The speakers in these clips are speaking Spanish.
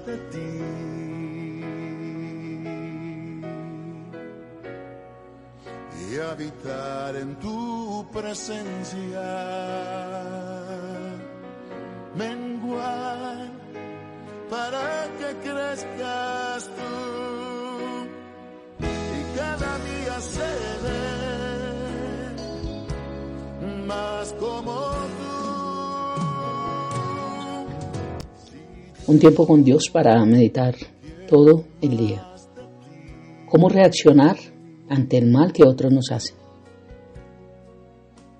de ti. Y habitar en tu presencia, menguar para que crezcas tú y cada día seré más como tú. Un tiempo con Dios para meditar todo el día. ¿Cómo reaccionar ante el mal que otros nos hacen?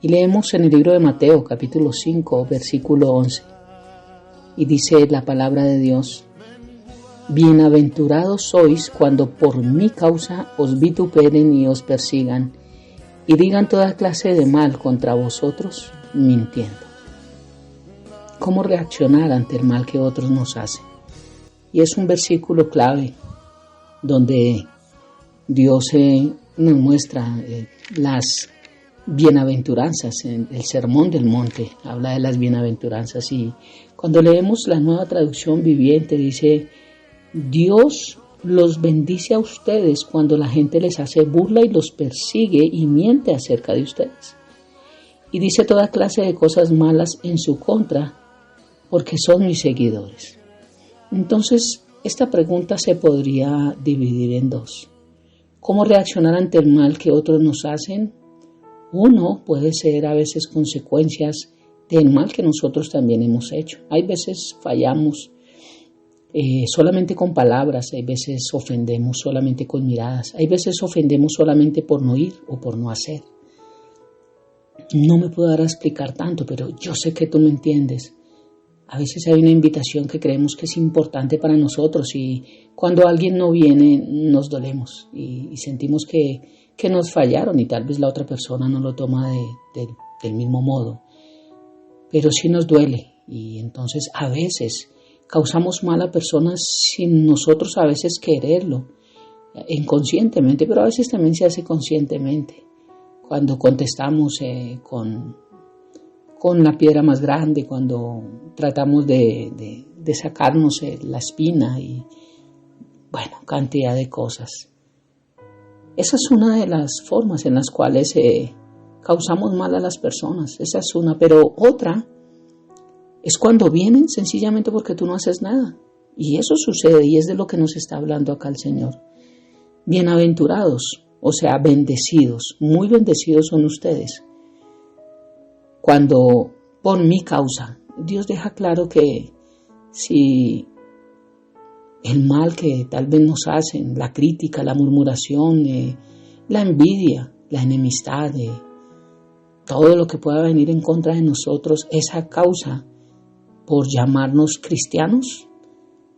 Y leemos en el libro de Mateo, capítulo 5, versículo 11. Y dice la palabra de Dios: bienaventurados sois cuando por mi causa os vituperen y os persigan, y digan toda clase de mal contra vosotros, mintiendo. ¿Cómo reaccionar ante el mal que otros nos hacen? Y es un versículo clave donde Dios nos muestra las bienaventuranzas. En el Sermón del Monte habla de las bienaventuranzas, y cuando leemos la Nueva Traducción Viviente dice: Dios los bendice a ustedes cuando la gente les hace burla y los persigue y miente acerca de ustedes. Y dice toda clase de cosas malas en su contra porque son mis seguidores. Entonces, esta pregunta se podría dividir en dos. ¿Cómo reaccionar ante el mal que otros nos hacen? Uno puede ser a veces consecuencias del mal que nosotros también hemos hecho. Hay veces fallamos solamente con palabras, hay veces ofendemos solamente con miradas, hay veces ofendemos solamente por no ir o por no hacer. No me puedo dar a explicar tanto, pero yo sé que tú me entiendes. A veces hay una invitación que creemos que es importante para nosotros, y cuando alguien no viene nos dolemos y sentimos que nos fallaron, y tal vez la otra persona no lo toma del mismo modo. Pero sí nos duele, y entonces a veces causamos mal a personas sin nosotros a veces quererlo, inconscientemente, pero a veces también se hace conscientemente. Cuando contestamos con la piedra más grande, cuando tratamos de sacarnos la espina y, bueno, cantidad de cosas. Esa es una de las formas en las cuales causamos mal a las personas. Esa es una, pero otra es cuando vienen sencillamente porque tú no haces nada. Y eso sucede, y es de lo que nos está hablando acá el Señor. Bienaventurados, o sea, bendecidos, muy bendecidos son ustedes cuando por mi causa. Dios deja claro que si el mal que tal vez nos hacen, la crítica, la murmuración, la envidia, la enemistad, todo lo que pueda venir en contra de nosotros, esa causa por llamarnos cristianos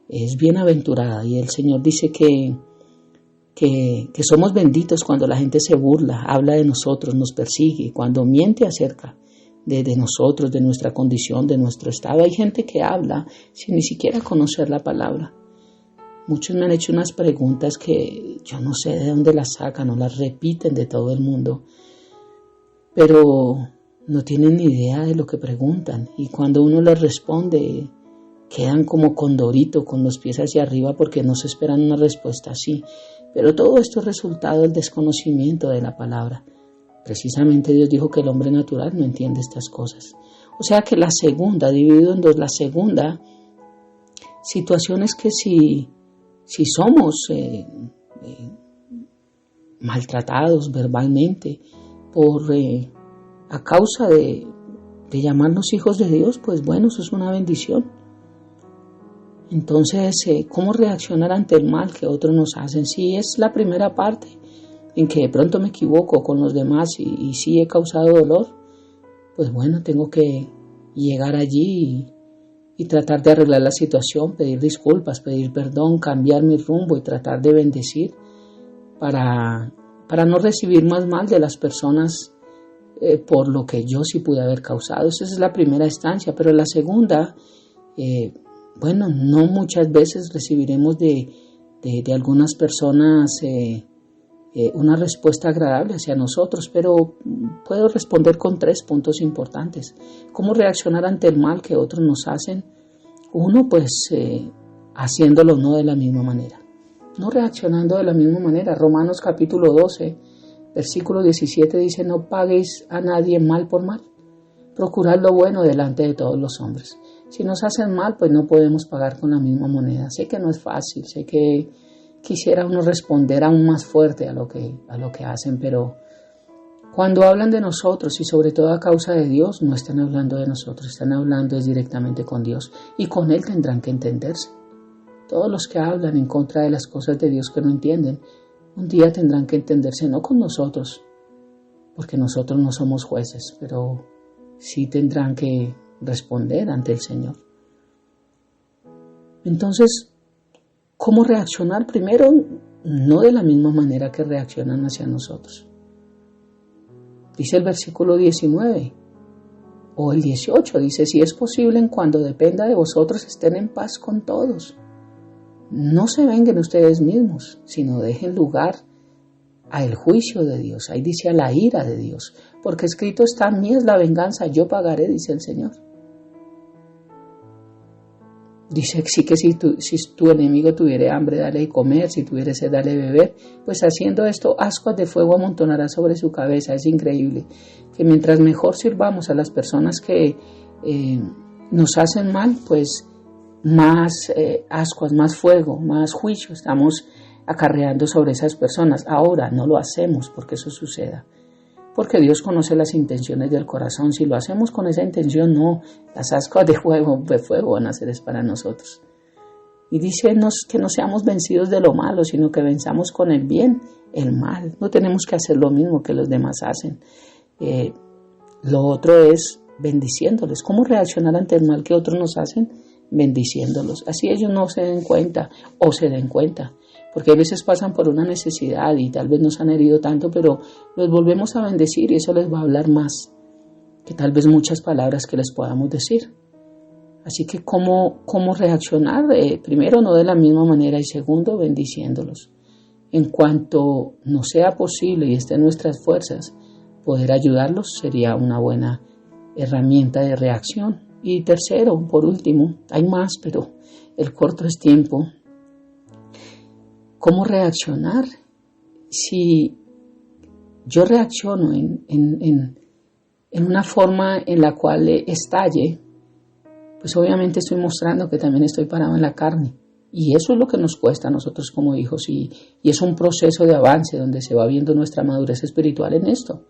es bienaventurada. Y el Señor dice que somos benditos cuando la gente se burla, habla de nosotros, nos persigue, cuando miente acerca de nosotros, de nuestra condición, de nuestro estado. Hay gente que habla sin ni siquiera conocer la palabra. Muchos me han hecho unas preguntas que yo no sé de dónde las sacan o las repiten de todo el mundo, pero no tienen ni idea de lo que preguntan, y cuando uno les responde quedan como condorito con los pies hacia arriba porque no se esperan una respuesta así. Pero todo esto es resultado del desconocimiento de la palabra. Precisamente Dios dijo que el hombre natural no entiende estas cosas. O sea que la segunda, dividido en dos, la segunda situación es que si somos maltratados verbalmente a causa de llamarnos hijos de Dios, pues bueno, eso es una bendición. Entonces, ¿cómo reaccionar ante el mal que otros nos hacen? Si es la primera parte en que de pronto me equivoco con los demás y sí he causado dolor, pues bueno, tengo que llegar allí y tratar de arreglar la situación, pedir disculpas, pedir perdón, cambiar mi rumbo y tratar de bendecir para no recibir más mal de las personas por lo que yo sí pude haber causado. Esa es la primera instancia, pero la segunda, bueno, no muchas veces recibiremos de algunas personas una respuesta agradable hacia nosotros, pero puedo responder con 3 puntos importantes. ¿Cómo reaccionar ante el mal que otros nos hacen? Uno, pues haciéndolo no de la misma manera, no reaccionando de la misma manera. Romanos capítulo 12, versículo 17 dice: no paguéis a nadie mal por mal, procurad lo bueno delante de todos los hombres. Si nos hacen mal, pues no podemos pagar con la misma moneda. Sé que no es fácil, sé que quisiera uno responder aún más fuerte a lo que hacen, pero cuando hablan de nosotros y sobre todo a causa de Dios, no están hablando de nosotros, están hablando directamente con Dios, y con Él tendrán que entenderse. Todos los que hablan en contra de las cosas de Dios que no entienden, un día tendrán que entenderse, no con nosotros, porque nosotros no somos jueces, pero sí tendrán que responder ante el Señor. Entonces, ¿cómo reaccionar? Primero, no de la misma manera que reaccionan hacia nosotros. Dice el versículo 19 o el 18, dice: si es posible, en cuando dependa de vosotros, estén en paz con todos. No se venguen ustedes mismos, sino dejen lugar al juicio de Dios. Ahí dice: a la ira de Dios, porque escrito está: mía es la venganza, yo pagaré, dice el Señor. Dice sí, que si tu enemigo tuviere hambre, dale de comer; si tuviere sed, dale de beber. Pues haciendo esto, ascuas de fuego amontonará sobre su cabeza. Es increíble que mientras mejor sirvamos a las personas que nos hacen mal, pues más ascuas, más fuego, más juicio estamos acarreando sobre esas personas. Ahora no lo hacemos porque eso suceda, porque Dios conoce las intenciones del corazón. Si lo hacemos con esa intención, no, las ascuas de fuego van a ser para nosotros. Y dice que no seamos vencidos de lo malo, sino que venzamos con el bien el mal. No tenemos que hacer lo mismo que los demás hacen. Lo otro es bendiciéndoles. ¿Cómo reaccionar ante el mal que otros nos hacen? Bendiciéndolos. Así ellos no se den cuenta o se den cuenta. Porque a veces pasan por una necesidad y tal vez nos han herido tanto, pero los volvemos a bendecir y eso les va a hablar más que tal vez muchas palabras que les podamos decir. Así que ¿cómo reaccionar? Primero, no de la misma manera, y segundo, bendiciéndolos. En cuanto nos sea posible y esté en nuestras fuerzas, poder ayudarlos sería una buena herramienta de reacción. Y tercero, por último, hay más, pero el corto es tiempo. ¿Cómo reaccionar? Si yo reacciono en una forma en la cual estalle, pues obviamente estoy mostrando que también estoy parado en la carne. Y eso es lo que nos cuesta a nosotros como hijos. Y es un proceso de avance donde se va viendo nuestra madurez espiritual en esto.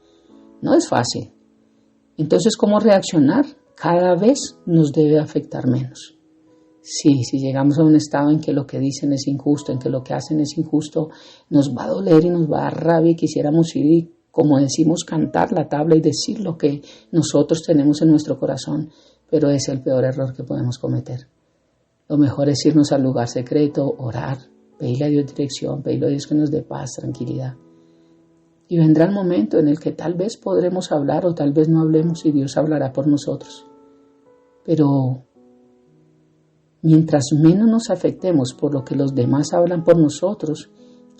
No es fácil. Entonces, ¿cómo reaccionar? Cada vez nos debe afectar menos. Sí, si llegamos a un estado en que lo que dicen es injusto, en que lo que hacen es injusto, nos va a doler y nos va a dar rabia y quisiéramos ir y, como decimos, cantar la tabla y decir lo que nosotros tenemos en nuestro corazón, pero es el peor error que podemos cometer. Lo mejor es irnos al lugar secreto, orar, pedirle a Dios dirección, pedirle a Dios que nos dé paz, tranquilidad. Y vendrá el momento en el que tal vez podremos hablar o tal vez no hablemos y Dios hablará por nosotros. Pero mientras menos nos afectemos por lo que los demás hablan por nosotros,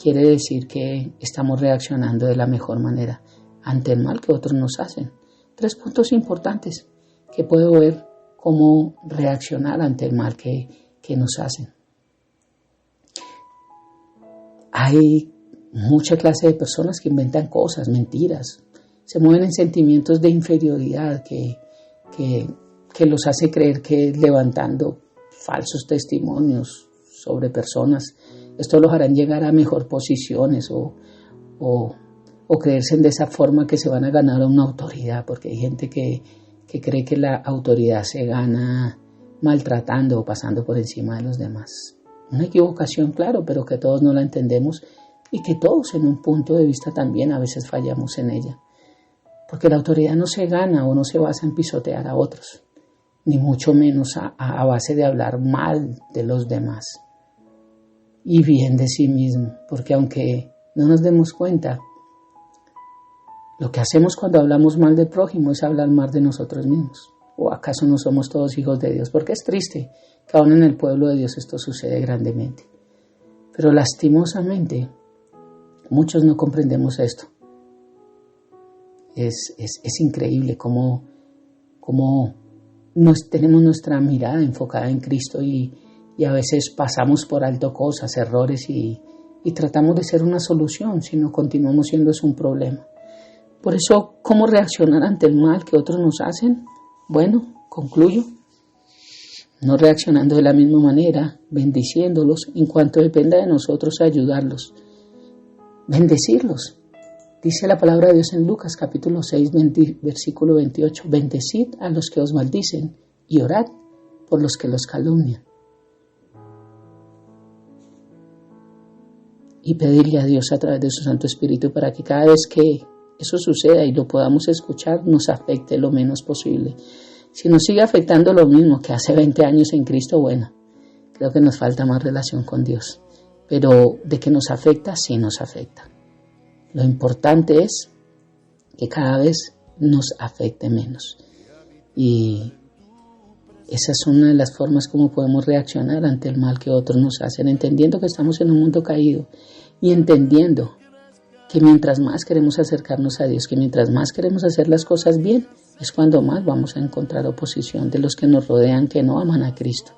quiere decir que estamos reaccionando de la mejor manera ante el mal que otros nos hacen. 3 puntos importantes que puedo ver cómo reaccionar ante el mal que nos hacen. Hay mucha clase de personas que inventan cosas, mentiras, se mueven en sentimientos de inferioridad que los hace creer que levantando falsos testimonios sobre personas, esto los harán llegar a mejor posiciones o creerse de esa forma que se van a ganar una autoridad, porque hay gente que cree que la autoridad se gana maltratando o pasando por encima de los demás. Una equivocación, claro, pero que todos no la entendemos y que todos en un punto de vista también a veces fallamos en ella. Porque la autoridad no se gana o no se basa en pisotear a otros, ni mucho menos a base de hablar mal de los demás y bien de sí mismo, porque aunque no nos demos cuenta, lo que hacemos cuando hablamos mal del prójimo es hablar mal de nosotros mismos. ¿O acaso no somos todos hijos de Dios? Porque es triste que aún en el pueblo de Dios esto sucede grandemente. Pero lastimosamente, muchos no comprendemos esto. Es increíble cómo tenemos nuestra mirada enfocada en Cristo y y a veces pasamos por alto cosas, errores y tratamos de ser una solución, sino continuamos siendo eso un problema. Por eso, ¿cómo reaccionar ante el mal que otros nos hacen? Bueno, concluyo. No reaccionando de la misma manera, bendiciéndolos, en cuanto dependa de nosotros ayudarlos. Bendecirlos. Dice la palabra de Dios en Lucas capítulo 6, versículo 28. Bendecid a los que os maldicen y orad por los que los calumnian. Y pedirle a Dios a través de su Santo Espíritu para que cada vez que eso suceda y lo podamos escuchar, nos afecte lo menos posible. Si nos sigue afectando lo mismo que hace 20 años en Cristo, bueno, creo que nos falta más relación con Dios. Pero de que nos afecta, sí nos afecta. Lo importante es que cada vez nos afecte menos. Y esa es una de las formas como podemos reaccionar ante el mal que otros nos hacen, entendiendo que estamos en un mundo caído y entendiendo que mientras más queremos acercarnos a Dios, que mientras más queremos hacer las cosas bien, es cuando más vamos a encontrar oposición de los que nos rodean, que no aman a Cristo.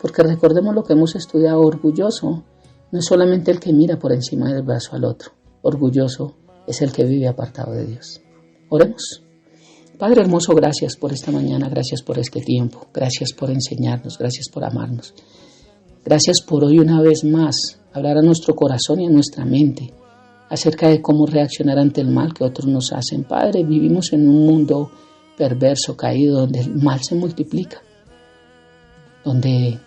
Porque recordemos lo que hemos estudiado, orgulloso no es solamente el que mira por encima del brazo al otro, orgulloso es el que vive apartado de Dios. Oremos. Padre hermoso, gracias por esta mañana, gracias por este tiempo, gracias por enseñarnos, gracias por amarnos. Gracias por hoy una vez más hablar a nuestro corazón y a nuestra mente acerca de cómo reaccionar ante el mal que otros nos hacen. Padre, vivimos en un mundo perverso, caído, donde el mal se multiplica, donde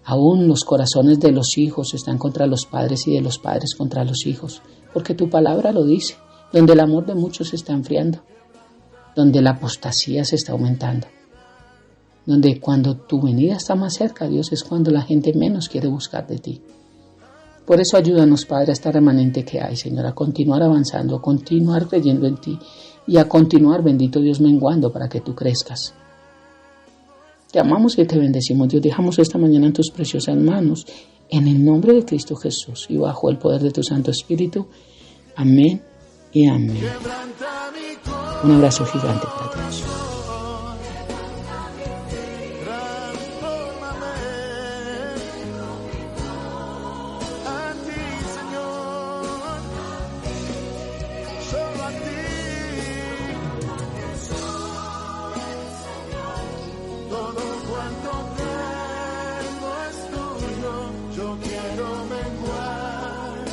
aún los corazones de los hijos están contra los padres y de los padres contra los hijos, porque tu palabra lo dice, donde el amor de muchos se está enfriando, donde la apostasía se está aumentando, donde cuando tu venida está más cerca, Dios, es cuando la gente menos quiere buscar de ti. Por eso ayúdanos, Padre, a esta remanente que hay, Señor, a continuar avanzando, a continuar creyendo en ti y a continuar, bendito Dios, menguando para que tú crezcas. Te amamos y te bendecimos, Dios. Dejamos esta mañana en tus preciosas manos, en el nombre de Cristo Jesús y bajo el poder de tu Santo Espíritu. Amén y amén. Un abrazo gigante para todos. Yo quiero menguar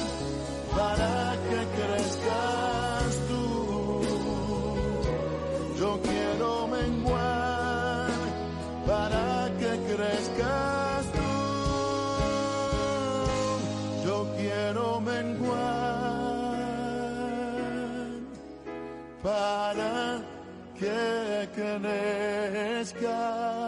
para que crezcas tú. Yo quiero menguar para que crezcas tú. Yo quiero menguar para que crezcas.